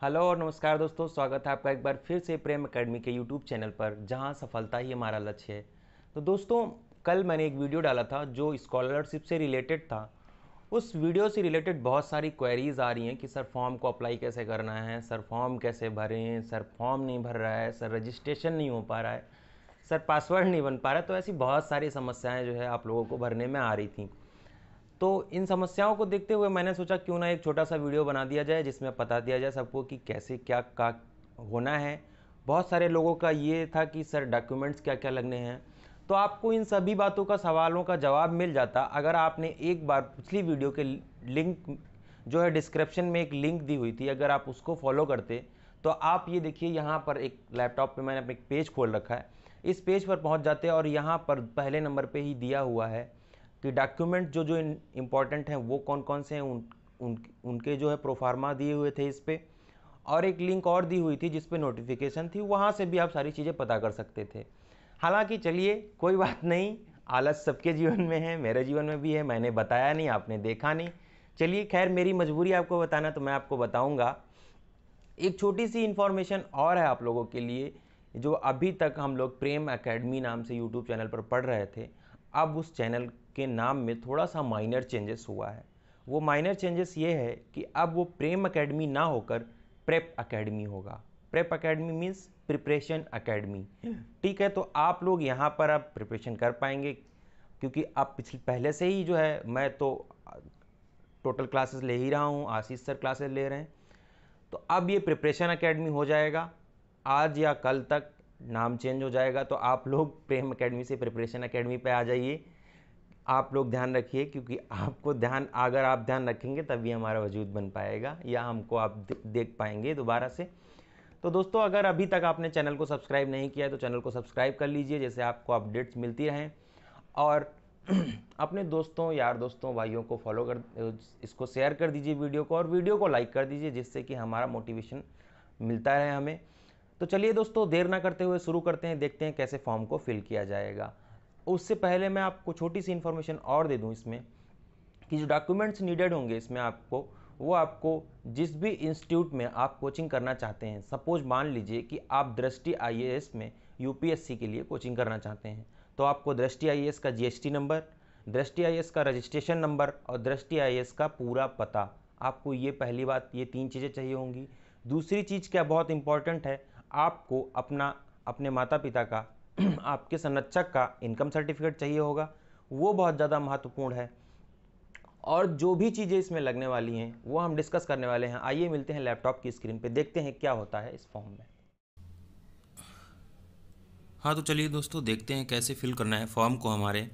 Hello और नमस्कार दोस्तों, स्वागत है आपका एक बार फिर से प्रेम एकेडमी के यूट्यूब चैनल पर, जहां सफलता ही हमारा लक्ष्य है। तो दोस्तों, कल मैंने एक वीडियो डाला था जो स्कॉलरशिप से रिलेटेड था। उस वीडियो से रिलेटेड बहुत सारी क्वेरीज आ रही हैं कि सर फॉर्म को अप्लाई कैसे करना है, सर फॉर्म कैसे भरें, सर फॉर्म नहीं भर रहा है, सर रजिस्ट्रेशन नहीं हो पा रहा है, सर पासवर्ड नहीं बन पा रहा है। तो ऐसी बहुत सारी समस्याएं जो है आप लोगों को भरने में आ रही थी। तो इन समस्याओं को देखते हुए मैंने सोचा क्यों ना एक छोटा सा वीडियो बना दिया जाए जिसमें बता दिया जाए सबको कि कैसे क्या का होना है। बहुत सारे लोगों का ये था कि सर डॉक्यूमेंट्स क्या क्या लगने हैं। तो आपको इन सभी बातों का सवालों का जवाब मिल जाता अगर आपने एक बार पिछली वीडियो के लिंक जो है डिस्क्रिप्शन में एक लिंक दी हुई थी, अगर आप उसको फॉलो करते तो आप ये देखिए यहाँ पर एक लैपटॉप पे मैंने एक पेज खोल रखा है। इस पेज पर पहुँच जाते हैं और यहाँ पर पहले नंबर पे ही दिया हुआ है कि डॉक्यूमेंट जो जो इम्पॉर्टेंट हैं वो कौन कौन से हैं, उनके जो है प्रोफार्मा दिए हुए थे इस पे। और एक लिंक और दी हुई थी जिस पे नोटिफिकेशन थी, वहाँ से भी आप सारी चीज़ें पता कर सकते थे। हालांकि चलिए कोई बात नहीं, आलस सबके जीवन में है, मेरे जीवन में भी है। मैंने बताया नहीं, आपने देखा नहीं। चलिए खैर, मेरी मजबूरी आपको बताना तो मैं आपको बताऊंगा। एक छोटी सी इन्फॉर्मेशन और है आप लोगों के लिए। जो अभी तक हम लोग प्रेम एकेडमी नाम से यूट्यूब चैनल पर पढ़ रहे थे, अब उस चैनल के नाम में थोड़ा सा माइनर चेंजेस हुआ है। वो माइनर चेंजेस ये है कि अब वो प्रेम एकेडमी ना होकर प्रेप एकेडमी होगा। Prep academy means preparation academy. ठीक है, तो आप लोग यहाँ पर अब प्रिपरेशन कर पाएंगे, क्योंकि आप पिछले पहले से ही जो है, मैं तो टोटल क्लासेस ले ही रहा हूँ, आशीष सर क्लासेस ले रहे हैं। तो अब ये प्रिपरेशन एकेडमी हो जाएगा। आज या कल तक नाम चेंज हो जाएगा। तो आप लोग प्रेम एकेडमी से प्रिपरेशन एकेडमी पे आ जाइए। आप लोग ध्यान रखिए, क्योंकि आपको ध्यान, अगर आप ध्यान रखेंगे तभी हमारा वजूद बन पाएगा या हमको आप देख पाएंगे दोबारा से। तो दोस्तों, अगर अभी तक आपने चैनल को सब्सक्राइब नहीं किया है तो चैनल को सब्सक्राइब कर लीजिए, जैसे आपको अपडेट्स मिलती रहें। और अपने दोस्तों, यार दोस्तों, भाइयों को फॉलो कर, इसको शेयर कर दीजिए वीडियो को, और वीडियो को लाइक कर दीजिए, जिससे कि हमारा मोटिवेशन मिलता रहे हमें। तो चलिए दोस्तों, देर ना करते हुए शुरू करते हैं, देखते हैं कैसे फॉर्म को फिल किया जाएगा। उससे पहले मैं आपको छोटी सी इन्फॉर्मेशन और दे दूं इसमें, कि जो डॉक्यूमेंट्स नीडेड होंगे इसमें आपको, वो आपको जिस भी इंस्टीट्यूट में आप कोचिंग करना चाहते हैं, सपोज मान लीजिए कि आप दृष्टि आईएएस में यूपीएससी के लिए कोचिंग करना चाहते हैं, तो आपको दृष्टि आईएएस का जीएसटी नंबर, दृष्टि आईएएस का रजिस्ट्रेशन नंबर और दृष्टि आईएएस का पूरा पता, आपको ये पहली बात, ये 3 चीज़ें चाहिए होंगी। दूसरी चीज़ क्या बहुत इंपॉर्टेंट है, आपको अपने माता पिता का आपके संरक्षक का इनकम सर्टिफिकेट चाहिए होगा, वो बहुत ज़्यादा महत्वपूर्ण है। और जो भी चीज़ें इसमें लगने वाली हैं वो हम डिस्कस करने वाले हैं। आइए मिलते हैं लैपटॉप की स्क्रीन पे, देखते हैं क्या होता है इस फॉर्म में। हाँ, तो चलिए दोस्तों, देखते हैं कैसे फिल करना है फॉर्म को हमारे।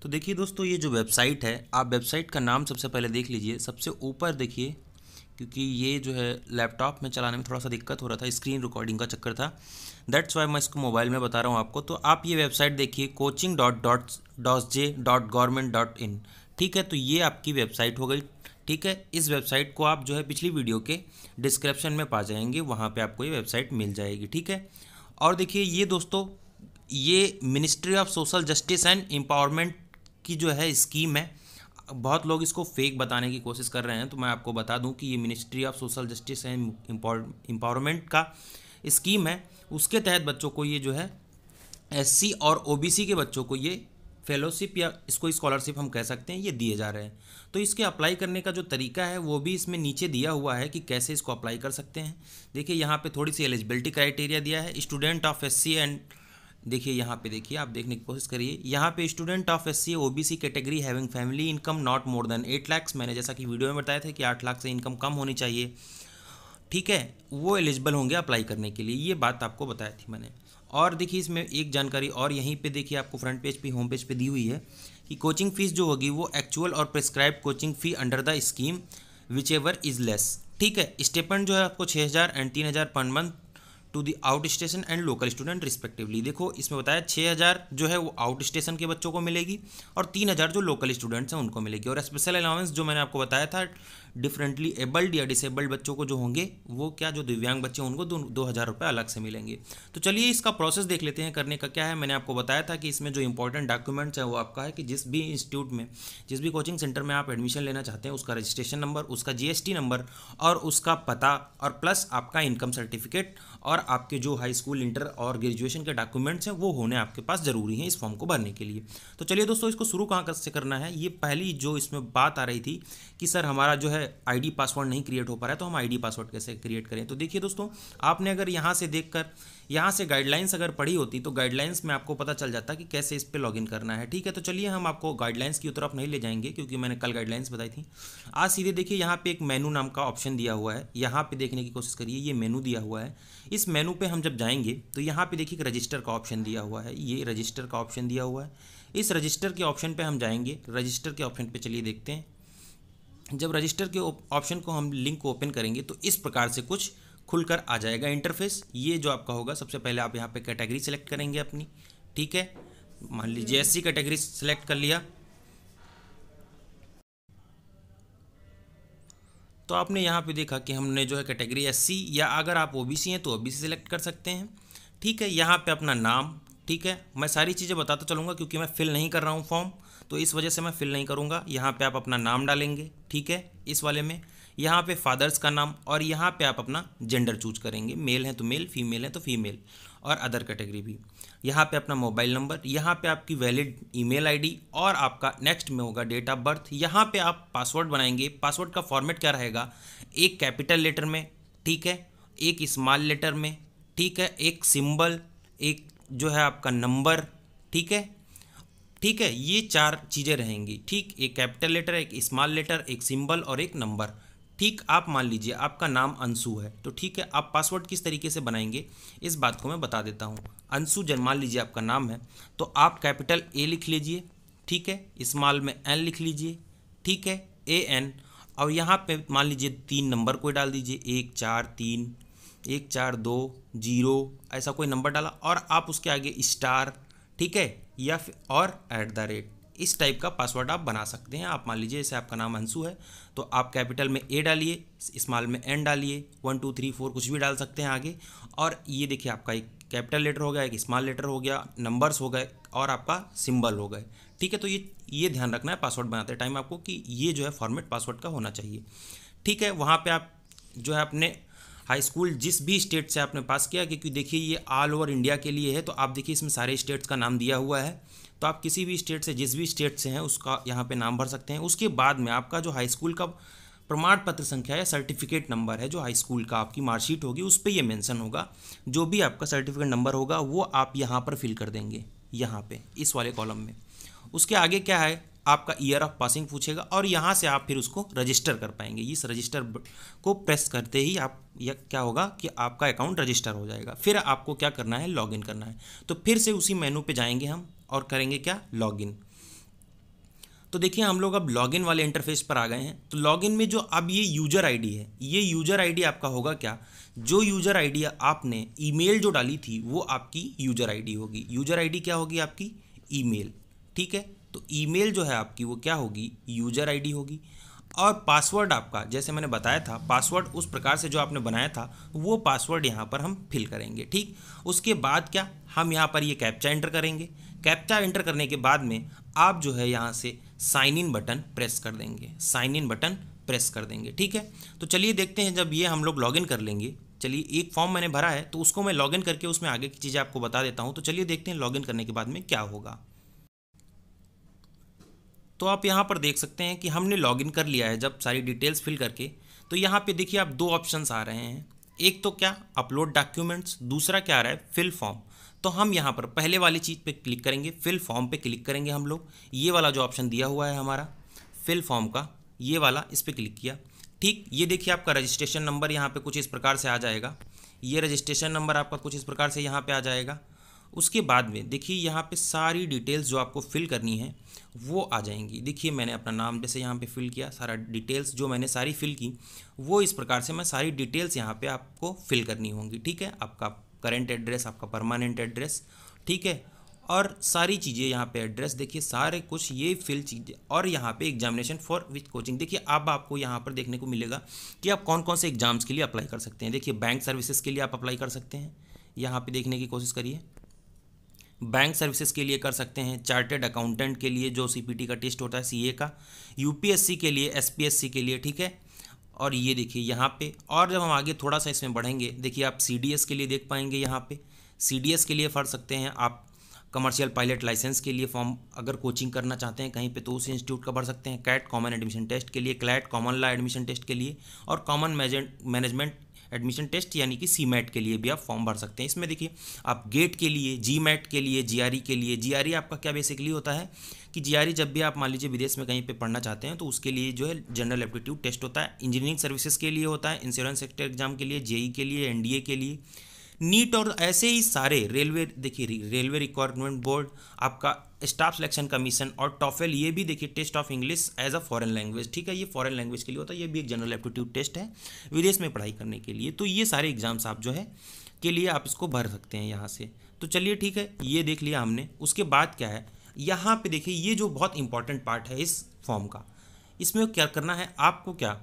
तो देखिए दोस्तों, ये जो वेबसाइट है, आप वेबसाइट का नाम सबसे पहले देख लीजिए, सबसे ऊपर देखिए, क्योंकि ये जो है लैपटॉप में चलाने में थोड़ा सा दिक्कत हो रहा था, स्क्रीन रिकॉर्डिंग का चक्कर था, दैट्स वाई मैं इसको मोबाइल में बता रहा हूँ आपको। तो आप ये वेबसाइट देखिए, coaching.je.government.in। ठीक है, तो ये आपकी वेबसाइट हो गई। ठीक है, इस वेबसाइट को आप जो है पिछली वीडियो के डिस्क्रिप्शन में पा जाएंगे, वहाँ पे आपको ये वेबसाइट मिल जाएगी। ठीक है, और देखिए ये दोस्तों, ये ministry of social justice and empowerment की जो है स्कीम है। बहुत लोग इसको फेक बताने की कोशिश कर रहे हैं, तो मैं आपको बता दूं कि ये ministry of social justice and empowerment का स्कीम है। उसके तहत बच्चों को ये जो है एससी और ओबीसी के बच्चों को ये फेलोशिप या इसको स्कॉलरशिप हम कह सकते हैं, ये दिए जा रहे हैं। तो इसके अप्लाई करने का जो तरीका है वो भी इसमें नीचे दिया हुआ है कि कैसे इसको अप्लाई कर सकते हैं। देखिए यहाँ पे थोड़ी सी एलिजिबिलिटी क्राइटेरिया दिया है, स्टूडेंट ऑफ एससी एंड, देखिए यहाँ पे, देखिए आप देखने की कोशिश करिए, यहाँ पे student of SC OBC category having family income not more than 8 lakh, मैंने जैसा कि वीडियो में बताया था कि 8 लाख से इनकम कम होनी चाहिए। ठीक है, वो एलिजिबल होंगे अप्लाई करने के लिए, ये बात आपको बताई थी मैंने। और देखिए इसमें एक जानकारी और, यहीं पे देखिए आपको फ्रंट पेज पे, होम पेज पे दी हुई है कि कोचिंग फीस जो होगी वो एक्चुअल और prescribed coaching fee under the scheme which ever is less. ठीक है, स्टेपन जो है आपको 6,000 and 3,000 per month to the outstation and local student respectively. देखो इसमें बताया 6,000 जो है वो आउट स्टेशन के बच्चों को मिलेगी और 3,000 जो लोकल स्टूडेंट्स हैं उनको मिलेगी। और स्पेशल अलाउंस जो मैंने आपको बताया था डिफरेंटली एबल्ड या डिसेबल्ड बच्चों को जो होंगे वो क्या, जो दिव्यांग बच्चे हैं उनको 2,000 रुपये अलग से मिलेंगे। तो चलिए इसका प्रोसेस देख लेते हैं। करने का क्या है, मैंने आपको बताया था कि इसमें जो इंपॉर्टेंट डॉक्यूमेंट्स है वो आपका है कि जिस भी इंस्टीट्यूट में, जिस भी कोचिंग सेंटर में आप एडमिशन लेना चाहते हैं उसका रजिस्ट्रेशन नंबर, उसका GST नंबर और उसका पता, और प्लस आपका इनकम सर्टिफिकेट और आपके जो हाई स्कूल, इंटर और ग्रेजुएशन के डॉक्यूमेंट्स हैं वो होने आपके पास ज़रूरी हैं इस फॉर्म को भरने के लिए। तो चलिए दोस्तों, इसको शुरू कहाँ से करना है, ये पहली जो इसमें बात आ रही थी कि सर हमारा जो है ID पासवर्ड नहीं क्रिएट हो पा रहा है, तो हम ID पासवर्ड कैसे क्रिएट करें। तो देखिए दोस्तों, आपने अगर यहाँ से देखकर यहाँ से गाइडलाइंस अगर पढ़ी होती तो गाइडलाइंस में आपको पता चल जाता कि कैसे इस पर लॉगिन करना है। ठीक है, तो चलिए हम आपको गाइडलाइंस की तरफ नहीं ले जाएंगे क्योंकि मैंने कल गाइडलाइंस बताई थी। आज सीधे देखिए, यहाँ पे एक मेनू नाम का ऑप्शन दिया हुआ है, यहाँ पे देखने की कोशिश करिए, ये मेनू दिया हुआ है। इस मेनू पे हम जब जाएंगे तो यहाँ पे देखिए रजिस्टर का ऑप्शन दिया हुआ है, ये रजिस्टर का ऑप्शन दिया हुआ है। इस रजिस्टर के ऑप्शन पे हम जाएंगे, रजिस्टर के ऑप्शन पे चलिए देखते हैं। जब रजिस्टर के ऑप्शन को हम लिंक को ओपन करेंगे तो इस प्रकार से कुछ खुलकर आ जाएगा इंटरफेस। ये जो आपका होगा, सबसे पहले आप यहाँ पे कैटेगरी सेलेक्ट करेंगे अपनी। ठीक है, मान लीजिए SC कैटेगरी सेलेक्ट कर लिया, तो आपने यहाँ पे देखा कि हमने जो है कैटेगरी SC, या अगर आप OBC हैं तो OBC सेलेक्ट कर सकते हैं। ठीक है, यहाँ पे अपना नाम, ठीक है, मैं सारी चीज़ें बताता चलूँगा क्योंकि मैं फिल नहीं कर रहा हूँ फॉर्म, तो इस वजह से मैं फिल नहीं करूँगा। यहाँ पे आप अपना नाम डालेंगे, ठीक है, इस वाले में। यहाँ पे फादर्स का नाम, और यहाँ पे आप अपना जेंडर चूज करेंगे, मेल है तो मेल, फीमेल है तो फीमेल, और अदर कैटेगरी भी। यहाँ पे अपना मोबाइल नंबर, यहाँ पे आपकी वैलिड ईमेल ID, और आपका नेक्स्ट में होगा डेट ऑफ बर्थ। यहाँ पे आप पासवर्ड बनाएंगे। पासवर्ड का फॉर्मेट क्या रहेगा, एक कैपिटल लेटर में, ठीक है, एक स्मॉल लेटर में, ठीक है, एक सिंबल, एक जो है आपका नंबर, ठीक है, ठीक है, ये 4 चीज़ें रहेंगी। ठीक, एक कैपिटल लेटर, एक स्मॉल लेटर, एक सिंबल और एक नंबर। ठीक, आप मान लीजिए आपका नाम अंशु है, तो ठीक है, आप पासवर्ड किस तरीके से बनाएंगे इस बात को मैं बता देता हूँ। अंशु जन मान लीजिए आपका नाम है, तो आप कैपिटल A लिख लीजिए, ठीक है, स्मॉल में N लिख लीजिए, ठीक है, AN, और यहाँ पे मान लीजिए 3 नंबर कोई डाल दीजिए, 1 4 3, 1 4 2 0, ऐसा कोई नंबर डाला, और आप उसके आगे स्टार, ठीक है, या फिर और @ इस टाइप का पासवर्ड आप बना सकते हैं। आप मान लीजिए जैसे आपका नाम अंशु है तो आप कैपिटल में A डालिए, स्मॉल में N डालिए, 1 2 3 4 कुछ भी डाल सकते हैं आगे। और ये देखिए आपका एक कैपिटल लेटर हो गया, एक स्मॉल लेटर हो गया, नंबर्स हो गए और आपका सिंबल हो गए। ठीक है, तो ये ध्यान रखना है पासवर्ड बनाते टाइम आपको कि ये जो है फॉर्मेट पासवर्ड का होना चाहिए। ठीक है, वहाँ पर आप जो है अपने हाई स्कूल जिस भी स्टेट से आपने पास किया, क्योंकि देखिए ये ऑल ओवर इंडिया के लिए है, तो आप देखिए इसमें सारे स्टेट्स का नाम दिया हुआ है, तो आप किसी भी स्टेट से, जिस भी स्टेट से हैं उसका यहाँ पे नाम भर सकते हैं। उसके बाद में आपका जो हाई स्कूल का प्रमाण पत्र संख्या या सर्टिफिकेट नंबर है, जो हाई स्कूल का आपकी मार्कशीट होगी उस पर ये मेंशन होगा। जो भी आपका सर्टिफिकेट नंबर होगा वो आप यहाँ पर फिल कर देंगे, यहाँ पे इस वाले कॉलम में। उसके आगे क्या है, आपका ईयर ऑफ पासिंग पूछेगा, और यहाँ से आप फिर उसको रजिस्टर कर पाएंगे। इस रजिस्टर को प्रेस करते ही आप क्या होगा कि आपका अकाउंट रजिस्टर हो जाएगा। फिर आपको क्या करना है, लॉगिन करना है। तो फिर से उसी मेनू पे जाएंगे हम और करेंगे क्या, लॉगिन। तो देखिए हम लोग अब लॉगिन वाले इंटरफेस पर आ गए हैं। तो लॉगिन में जो अब ये यूजर ID है, ये यूजर ID आपका होगा क्या, जो यूजर ID आपने ईमेल जो डाली थी वो आपकी यूजर ID होगी। यूजर ID क्या होगी, आपकी ईमेल। ठीक है, तो ईमेल जो है आपकी वो क्या होगी, यूजर ID होगी। और पासवर्ड आपका, जैसे मैंने बताया था, पासवर्ड उस प्रकार से जो आपने बनाया था वो पासवर्ड यहाँ पर हम फिल करेंगे। ठीक, उसके बाद क्या, हम यहाँ पर ये कैप्चा एंटर करेंगे। कैप्चा एंटर करने के बाद में आप जो है यहाँ से साइन इन बटन प्रेस कर देंगे, साइन इन बटन प्रेस कर देंगे। ठीक है, तो चलिए देखते हैं जब ये हम लोग लॉगिन कर लेंगे। चलिए, एक फॉर्म मैंने भरा है तो उसको मैं लॉगिन करके उसमें आगे की चीज़ें आपको बता देता हूँ। तो चलिए देखते हैं लॉगिन करने के बाद में क्या होगा। तो आप यहाँ पर देख सकते हैं कि हमने लॉगिन कर लिया है जब सारी डिटेल्स फिल करके। तो यहाँ पे देखिए आप 2 ऑप्शंस आ रहे हैं, एक तो क्या, अपलोड डॉक्यूमेंट्स, दूसरा क्या आ रहा है, फिल फॉर्म। तो हम यहाँ पर पहले वाली चीज़ पे क्लिक करेंगे, फिल फॉर्म पे क्लिक करेंगे हम लोग। ये वाला जो ऑप्शन दिया हुआ है हमारा फिल फॉर्म का, ये वाला, इस पर क्लिक किया। ठीक, ये देखिए आपका रजिस्ट्रेशन नंबर यहाँ पे कुछ इस प्रकार से आ जाएगा। ये रजिस्ट्रेशन नंबर आपका कुछ इस प्रकार से यहाँ पे आ जाएगा। उसके बाद में देखिए यहाँ पे सारी डिटेल्स जो आपको फिल करनी है वो आ जाएंगी। देखिए मैंने अपना नाम जैसे यहाँ पे फिल किया, सारा डिटेल्स जो मैंने सारी फिल की वो इस प्रकार से मैं सारी डिटेल्स यहाँ पे आपको फिल करनी होंगी। ठीक है, आपका करेंट एड्रेस, आपका परमानेंट एड्रेस, ठीक है, और सारी चीज़ें यहाँ पे एड्रेस देखिए, सारे कुछ ये फिल चीज़ें, और यहाँ पे एग्जामिनेशन फॉर विच कोचिंग देखिए। अब आपको यहाँ पर देखने को मिलेगा कि आप कौन कौन से एग्जाम्स के लिए अप्लाई कर सकते हैं। देखिए बैंक सर्विसेज के लिए आप अप्लाई कर सकते हैं, यहाँ पे देखने की कोशिश करिए। बैंक सर्विसेज के लिए कर सकते हैं, चार्टर्ड अकाउंटेंट के लिए जो सीपीटी का टेस्ट होता है सीए का, यूपीएससी के लिए, एसपीएससी के लिए, ठीक है। और ये देखिए यहाँ पे, और जब हम आगे थोड़ा सा इसमें बढ़ेंगे, देखिए आप सीडीएस के लिए देख पाएंगे। यहाँ पे सीडीएस के लिए भर सकते हैं आप। कमर्शियल पायलट लाइसेंस के लिए फॉर्म अगर कोचिंग करना चाहते हैं कहीं पे तो उस इंस्टीट्यूट का भर सकते हैं। कैट कॉमन एडमिशन टेस्ट के लिए, CLAT common law admission test के लिए, और कॉमन मैनेजमेंट एडमिशन टेस्ट यानी कि सीमैट के लिए भी आप फॉर्म भर सकते हैं। इसमें देखिए आप गेट के लिए, जीमैट के लिए, जीआरई के लिए। जीआरई आपका क्या बेसिकली होता है कि जीआरई जब भी आप मान लीजिए विदेश में कहीं पे पढ़ना चाहते हैं तो उसके लिए जो है जनरल एप्टीट्यूड टेस्ट होता है। इंजीनियरिंग सर्विसेज के लिए होता है, इंश्योरेंस सेक्टर एग्जाम के लिए, जेई के लिए, एनडीए के लिए, नीट, और ऐसे ही सारे रेलवे। देखिए रेलवे रिक्वायरमेंट बोर्ड, आपका स्टाफ सिलेक्शन कमीशन, और टॉफेल, ये भी देखिए test of English as a foreign language, ठीक है। ये फॉरेन लैंग्वेज के लिए होता है, ये भी एक जनरल एप्टीट्यूड टेस्ट है विदेश में पढ़ाई करने के लिए। तो ये सारे एग्जाम्स आप जो है के लिए आप इसको भर सकते हैं यहाँ से। तो चलिए ठीक है, ये देख लिया हमने। उसके बाद क्या है, यहाँ पे देखिए ये जो बहुत इंपॉर्टेंट पार्ट है इस फॉर्म का, इसमें क्या करना है आपको, क्या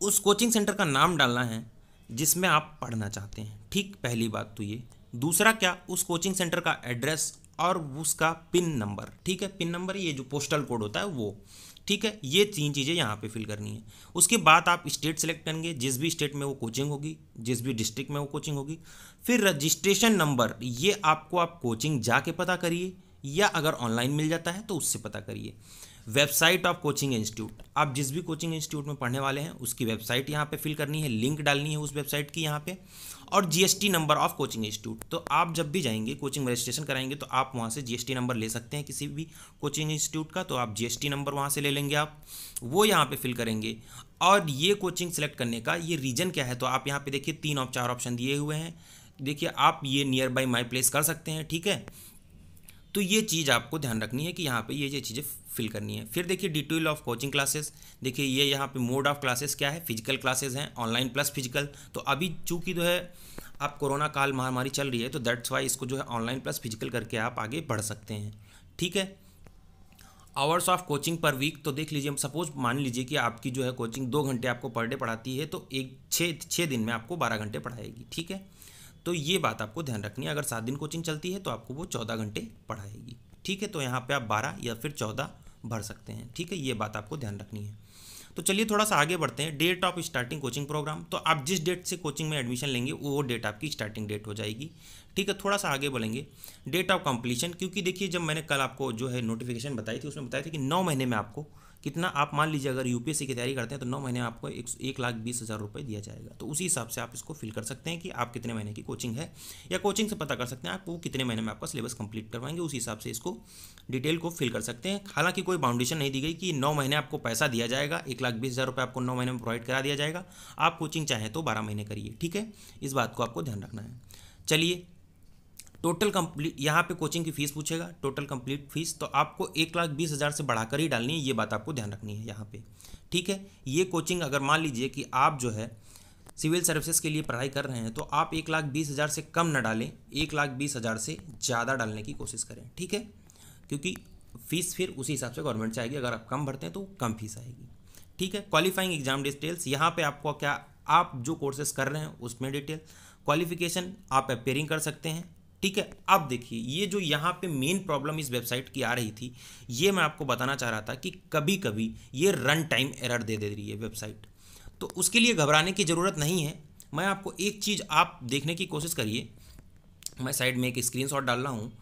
उस कोचिंग सेंटर का नाम डालना है जिसमें आप पढ़ना चाहते हैं, ठीक। पहली बात तो ये। दूसरा क्या, उस कोचिंग सेंटर का एड्रेस और उसका पिन नंबर, ठीक है। पिन नंबर ये जो पोस्टल कोड होता है वो, ठीक है। ये 3 चीज़ें यहाँ पे फिल करनी है। उसके बाद आप स्टेट सेलेक्ट करेंगे, जिस भी स्टेट में वो कोचिंग होगी, जिस भी डिस्ट्रिक्ट में वो कोचिंग होगी। फिर रजिस्ट्रेशन नंबर, ये आपको आप कोचिंग जाके पता करिए, या अगर ऑनलाइन मिल जाता है तो उससे पता करिए। वेबसाइट ऑफ कोचिंग इंस्टीट्यूट, आप जिस भी कोचिंग इंस्टीट्यूट में पढ़ने वाले हैं उसकी वेबसाइट यहाँ पे फिल करनी है, लिंक डालनी है उस वेबसाइट की यहाँ पे। और GST number of coaching institute, तो आप जब भी जाएंगे कोचिंग में रजिस्ट्रेशन कराएंगे तो आप वहाँ से जीएसटी नंबर ले सकते हैं किसी भी कोचिंग इंस्टीट्यूट का, तो आप जीएसटी नंबर वहाँ से ले लेंगे, आप वो यहाँ पे फिल करेंगे। और ये कोचिंग सेलेक्ट करने का ये रीजन क्या है, तो आप यहाँ पे देखिए 3 और 4 ऑप्शन दिए हुए हैं। देखिए आप ये नियर बाई माई प्लेस कर सकते हैं, ठीक है। तो ये चीज़ आपको ध्यान रखनी है कि यहाँ पे ये चीज़ें फिल करनी है। फिर देखिए डिटेल ऑफ कोचिंग क्लासेस, देखिए ये यहाँ पे मोड ऑफ क्लासेस क्या है, फिजिकल क्लासेस हैं, ऑनलाइन प्लस फिजिकल। तो अभी चूँकि जो है आप कोरोना काल महामारी चल रही है तो दैट्स वाई इसको जो है ऑनलाइन प्लस फिजिकल करके आप आगे बढ़ सकते हैं, ठीक है। Hours of coaching per week, तो देख लीजिए सपोज मान लीजिए कि आपकी जो है कोचिंग 2 घंटे आपको पर डे पढ़ाती है तो 6 दिन में आपको 12 घंटे पढ़ाएगी, ठीक है। तो ये बात आपको ध्यान रखनी है। अगर 7 दिन कोचिंग चलती है तो आपको वो 14 घंटे पढ़ाएगी, ठीक है। तो यहाँ पे आप 12 या फिर 14 भर सकते हैं, ठीक है। ये बात आपको ध्यान रखनी है। तो चलिए थोड़ा सा आगे बढ़ते हैं। Date of starting coaching program, तो आप जिस डेट से कोचिंग में एडमिशन लेंगे वो डेट आपकी स्टार्टिंग डेट हो जाएगी, ठीक है। थोड़ा सा आगे बढ़ेंगे। डेट ऑफ कंप्लीशन, क्योंकि देखिए जब मैंने कल आपको जो है नोटिफिकेशन बताई थी उसमें बताया था कि 9 महीने में आपको कितना, आप मान लीजिए अगर यूपीएससी की तैयारी करते हैं तो 9 महीने में आपको 1,20,000 रुपये दिया जाएगा। तो उसी हिसाब से आप इसको फिल कर सकते हैं कि आप कितने महीने की कोचिंग है, या कोचिंग से पता कर सकते हैं आप वो कितने महीने में आपका सिलेबस कंप्लीट करवाएंगे, उसी हिसाब से इसको डिटेल को फिल कर सकते हैं। हालांकि कोई बाउंडेशन नहीं दी गई कि 9 महीने आपको पैसा दिया जाएगा, 1,20,000 रुपये आपको 9 महीने में प्रोवाइड करा दिया जाएगा। आप कोचिंग चाहें तो 12 महीने करिए, ठीक है। इस बात को आपको ध्यान रखना है। चलिए टोटल कंप्लीट, यहाँ पे कोचिंग की फीस पूछेगा, टोटल कंप्लीट फीस तो आपको 1,20,000 से बढ़ाकर ही डालनी है, ये बात आपको ध्यान रखनी है यहाँ पे, ठीक है। ये कोचिंग अगर मान लीजिए कि आप जो है सिविल सर्विसेज के लिए पढ़ाई कर रहे हैं तो आप 1,20,000 से कम ना डालें, 1,20,000 से ज़्यादा डालने की कोशिश करें, ठीक है। क्योंकि फीस फिर उसी हिसाब से गवर्नमेंट से आएगी, अगर आप कम भरते हैं तो कम फीस आएगी, ठीक है। क्वालिफाइंग एग्जाम डिटेल्स, यहाँ पे आपको क्या, आप जो कोर्सेज कर रहे हैं उसमें डिटेल, क्वालिफिकेशन आप अपेयरिंग कर सकते हैं, ठीक है। अब देखिए ये जो यहाँ पे मेन प्रॉब्लम इस वेबसाइट की आ रही थी, ये मैं आपको बताना चाह रहा था कि कभी कभी ये रन टाइम एरर दे रही है वेबसाइट, तो उसके लिए घबराने की ज़रूरत नहीं है। मैं आपको एक चीज़ आप देखने की कोशिश करिए, मैं साइड में एक स्क्रीनशॉट डाल रहा हूँ।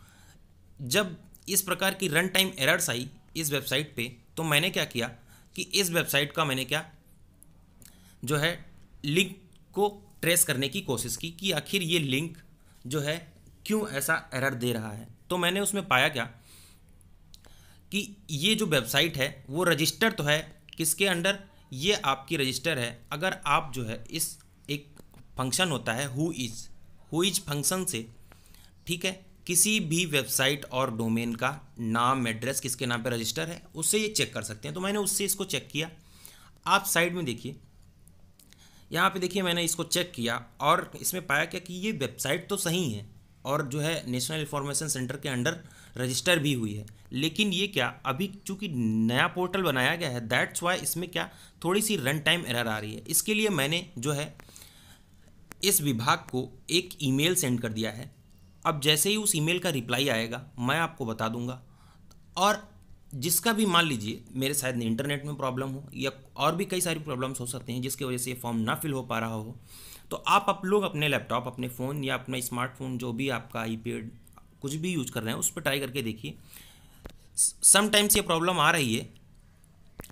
जब इस प्रकार की रन टाइम एरर्स आई इस वेबसाइट पे तो मैंने क्या किया कि इस वेबसाइट का मैंने क्या जो है लिंक को ट्रेस करने की कोशिश की कि आखिर ये लिंक जो है क्यों ऐसा एरर दे रहा है। तो मैंने उसमें पाया क्या कि ये जो वेबसाइट है वो रजिस्टर तो है किसके अंडर, ये आपकी रजिस्टर है। अगर आप जो है इस एक फंक्शन होता है हु इज फंक्शन से, ठीक है, किसी भी वेबसाइट और डोमेन का नाम एड्रेस किसके नाम पे रजिस्टर है उससे ये चेक कर सकते हैं। तो मैंने उससे इसको चेक किया। आप साइड में देखिए, यहाँ पे देखिए मैंने इसको चेक किया और इसमें पाया क्या कि ये वेबसाइट तो सही है, और जो है नेशनल इन्फॉर्मेशन सेंटर के अंडर रजिस्टर भी हुई है। लेकिन ये क्या, अभी चूंकि नया पोर्टल बनाया गया है, दैट्स वाई इसमें क्या थोड़ी सी रन टाइम एरर आ रही है। इसके लिए मैंने जो है इस विभाग को एक ईमेल सेंड कर दिया है। अब जैसे ही उस ईमेल का रिप्लाई आएगा मैं आपको बता दूंगा। और जिसका भी मान लीजिए मेरे शायद इंटरनेट में प्रॉब्लम हो या और भी कई सारी प्रॉब्लम्स हो सकते हैं जिसकी वजह से ये फॉर्म ना फिल हो पा रहा हो, तो आप लोग अपने लैपटॉप, अपने फ़ोन या अपना स्मार्टफोन, जो भी आपका आईपैड कुछ भी यूज कर रहे हैं, उस पर ट्राई करके देखिए। समटाइम्स ये प्रॉब्लम आ रही है।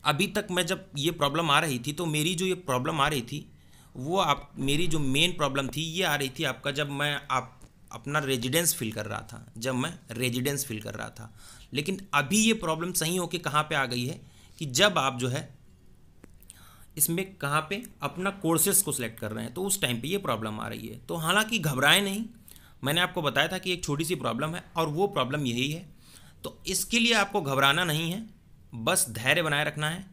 अभी तक मैं जब ये प्रॉब्लम आ रही थी तो मेरी जो ये प्रॉब्लम आ रही थी वो मेरी जो मेन प्रॉब्लम थी ये आ रही थी आपका जब मैं अपना रेजिडेंस फिल कर रहा था। लेकिन अभी ये प्रॉब्लम सही होके कहाँ पे आ गई है कि जब आप जो है इसमें कहाँ पे अपना कोर्सेज को सिलेक्ट कर रहे हैं तो उस टाइम पे ये प्रॉब्लम आ रही है। तो हालांकि घबराएं नहीं, मैंने आपको बताया था कि एक छोटी सी प्रॉब्लम है और वो प्रॉब्लम यही है। तो इसके लिए आपको घबराना नहीं है, बस धैर्य बनाए रखना है।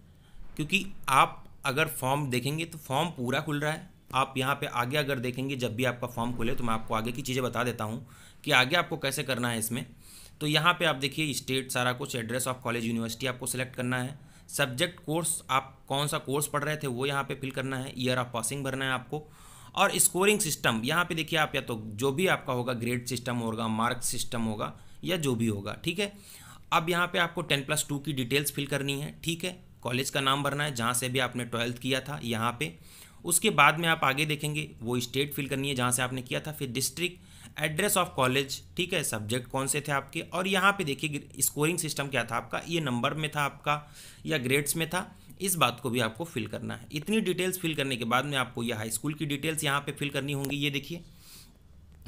क्योंकि आप अगर फॉर्म देखेंगे तो फॉर्म पूरा खुल रहा है। आप यहाँ पे आगे अगर देखेंगे, जब भी आपका फॉर्म खुले तो मैं आपको आगे की चीज़ें बता देता हूँ कि आगे आपको कैसे करना है इसमें। तो यहाँ पे आप देखिए स्टेट सारा कुछ, एड्रेस ऑफ कॉलेज यूनिवर्सिटी आपको सेलेक्ट करना है, सब्जेक्ट कोर्स आप कौन सा कोर्स पढ़ रहे थे वो यहाँ पे फिल करना है, ईयर ऑफ पासिंग भरना है आपको, और स्कोरिंग सिस्टम यहाँ पे देखिए आप या तो जो भी आपका होगा ग्रेड सिस्टम होगा, मार्क सिस्टम होगा या जो भी होगा, ठीक है। अब यहाँ पे आपको 10+2 की डिटेल्स फिल करनी है, ठीक है। कॉलेज का नाम भरना है जहाँ से भी आपने 12th किया था यहाँ पे। उसके बाद में आप आगे देखेंगे वो स्टेट फिल करनी है जहाँ से आपने किया था, फिर डिस्ट्रिक्ट, एड्रेस ऑफ कॉलेज, ठीक है, सब्जेक्ट कौन से थे आपके, और यहाँ पे देखिए स्कोरिंग सिस्टम क्या था आपका, ये नंबर में था आपका या ग्रेड्स में था, इस बात को भी आपको फिल करना है। इतनी डिटेल्स फिल करने के बाद में आपको ये हाई स्कूल की डिटेल्स यहाँ पे फिल करनी होंगी। ये देखिए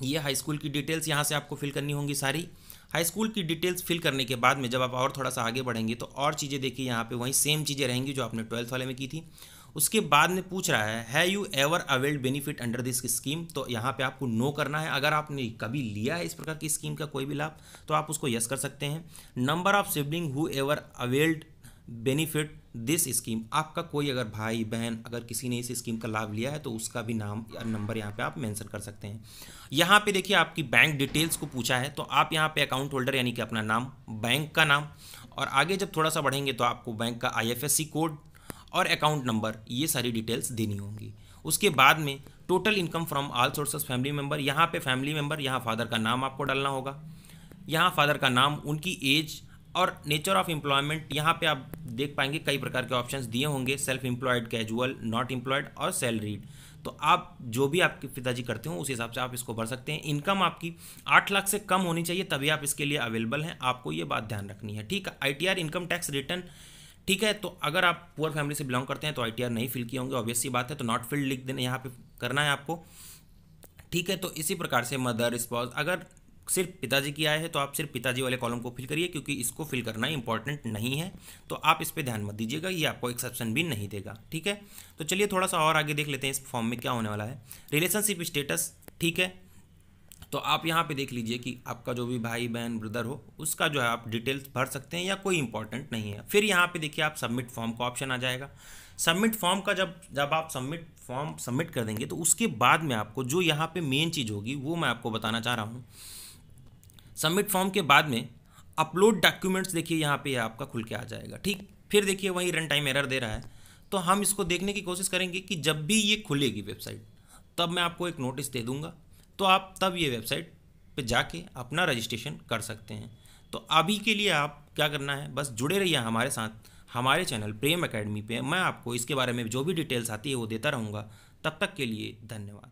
ये हाई स्कूल की डिटेल्स यहाँ से आपको फिल करनी होंगी सारी। हाई स्कूल की डिटेल्स फिल करने के बाद में जब आप और थोड़ा सा आगे बढ़ेंगे तो और चीज़ें देखिए यहाँ पे वही सेम चीज़ें रहेंगी जो आपने 12th वाले में की थी। उसके बाद में पूछ रहा है you ever availed benefit under this scheme, तो यहाँ पे आपको नो करना है। अगर आपने कभी लिया है इस प्रकार की स्कीम का कोई भी लाभ तो आप उसको यस कर सकते हैं। Number of sibling who ever availed benefit this scheme, आपका कोई अगर भाई बहन अगर किसी ने इस स्कीम का लाभ लिया है तो उसका भी नाम या नंबर यहाँ पे आप मेंशन कर सकते हैं। यहाँ पे देखिए आपकी बैंक डिटेल्स को पूछा है तो आप यहाँ पे अकाउंट होल्डर यानी कि अपना नाम, बैंक का नाम, और आगे जब थोड़ा सा बढ़ेंगे तो आपको बैंक का IFSC कोड और अकाउंट नंबर, ये सारी डिटेल्स देनी होंगी। उसके बाद में total income from all sources family member, यहाँ पे फैमिली मेम्बर, यहाँ फादर का नाम आपको डालना होगा, यहाँ फादर का नाम, उनकी एज और नेचर ऑफ एम्प्लॉयमेंट। यहाँ पे आप देख पाएंगे कई प्रकार के ऑप्शंस दिए होंगे, self employed, casual, not employed और सैलरीड। तो आप जो भी आपके पिताजी करते हो उस हिसाब से आप इसको भर सकते हैं। इनकम आपकी 8 लाख से कम होनी चाहिए तभी आप इसके लिए अवेलेबल हैं, आपको ये बात ध्यान रखनी है, ठीक है। ITR इनकम टैक्स रिटर्न, ठीक है। तो अगर आप पुअर फैमिली से बिलोंग करते हैं तो ITR नहीं फिल किए होंगे, ऑब्वियस सी बात है, तो नॉट फिल्ड लिख देना यहाँ पे करना है आपको, ठीक है। तो इसी प्रकार से मदर, स्पाउस, अगर सिर्फ पिताजी की आय है तो आप सिर्फ पिताजी वाले कॉलम को फिल करिए क्योंकि इसको फिल करना इंपॉर्टेंट नहीं है, तो आप इस पर ध्यान मत दीजिएगा, ये आपको एक्सेप्शन भी नहीं देगा, ठीक है। तो चलिए थोड़ा सा और आगे देख लेते हैं इस फॉर्म में क्या होने वाला है। रिलेशनशिप स्टेटस, ठीक है। तो आप यहाँ पे देख लीजिए कि आपका जो भी भाई बहन ब्रदर हो उसका जो है आप डिटेल्स भर सकते हैं या कोई इंपॉर्टेंट नहीं है। फिर यहाँ पे देखिए आप सबमिट फॉर्म का ऑप्शन आ जाएगा। सबमिट फॉर्म का जब आप फॉर्म सबमिट कर देंगे तो उसके बाद में आपको जो यहाँ पे मेन चीज़ होगी वो मैं आपको बताना चाह रहा हूँ। सबमिट फॉर्म के बाद में अपलोड डॉक्यूमेंट्स, देखिए यहाँ पे आपका खुल के आ जाएगा, ठीक। फिर देखिए वही रन टाइम एरर दे रहा है, तो हम इसको देखने की कोशिश करेंगे कि जब भी ये खुलेगी वेबसाइट तब मैं आपको एक नोटिस दे दूंगा, तो आप तब ये वेबसाइट पे जाके अपना रजिस्ट्रेशन कर सकते हैं। तो अभी के लिए आप क्या करना है, बस जुड़े रहिए हमारे साथ, हमारे चैनल प्रेम एकेडमी पे। मैं आपको इसके बारे में जो भी डिटेल्स आती है वो देता रहूँगा। तब तक के लिए धन्यवाद।